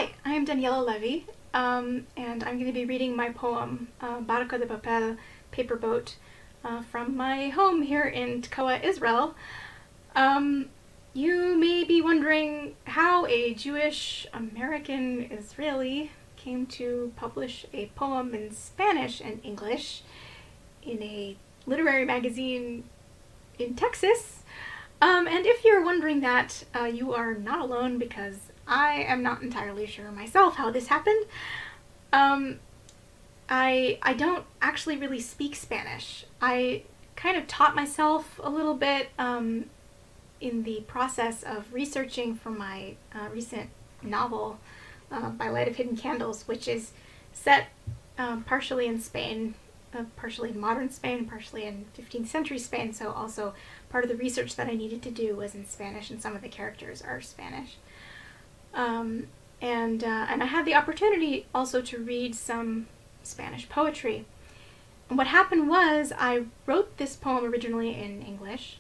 Hi, I am Daniella Levy, and I'm going to be reading my poem, Barco de Papel, Paper Boat, from my home here in Tekoa, Israel. You may be wondering how a Jewish American Israeli came to publish a poem in Spanish and English in a literary magazine in Texas. And if you're wondering that, you are not alone, because I am not entirely sure myself how this happened. I don't actually really speak Spanish. I kind of taught myself a little bit in the process of researching for my recent novel, By Light of Hidden Candles, which is set partially in Spain, partially in modern Spain, partially in 15th century Spain, so also part of the research that I needed to do was in Spanish, and some of the characters are Spanish. And I had the opportunity also to read some Spanish poetry. And what happened was I wrote this poem originally in English,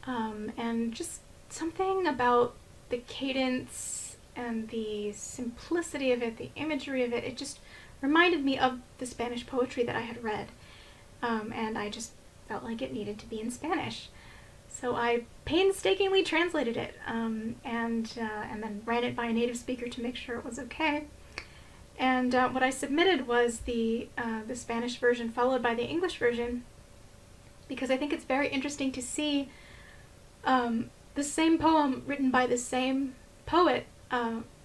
and just something about the cadence and the simplicity of it, the imagery of it, it just reminded me of the Spanish poetry that I had read, and I just felt like it needed to be in Spanish. So I painstakingly translated it, and then ran it by a native speaker to make sure it was okay. And what I submitted was the Spanish version followed by the English version, because I think it's very interesting to see the same poem written by the same poet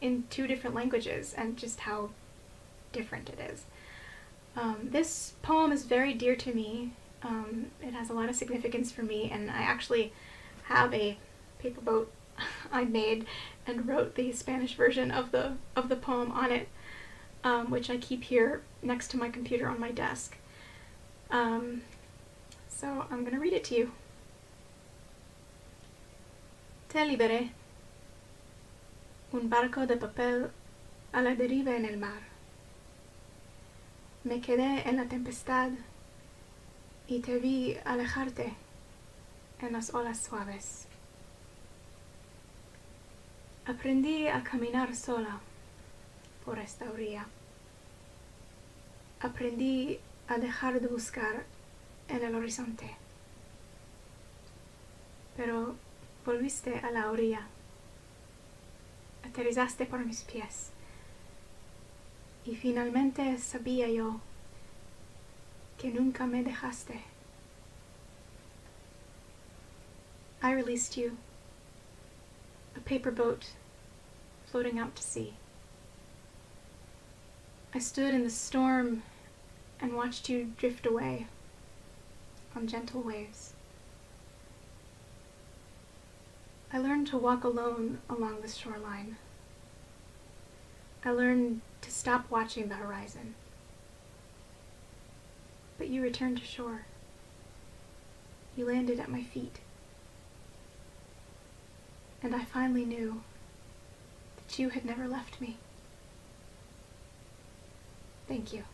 in two different languages, and just how different it is. This poem is very dear to me. It has a lot of significance for me, and I actually have a paper boat I made and wrote the Spanish version of the poem on it, which I keep here next to my computer on my desk. So I'm gonna read it to you. Te liberé, un barco de papel a la deriva en el mar. Me quedé en la tempestad y te vi alejarte en las olas suaves. Aprendí a caminar sola por esta orilla. Aprendí a dejar de buscar en el horizonte. Pero volviste a la orilla. Aterrizaste por mis pies. Y finalmente sabía yo que nunca me dejaste. I released you, a paper boat floating out to sea. I stood in the storm and watched you drift away on gentle waves. I learned to walk alone along the shoreline. I learned to stop watching the horizon. But you returned to shore. You landed at my feet. And I finally knew that you had never left me. Thank you.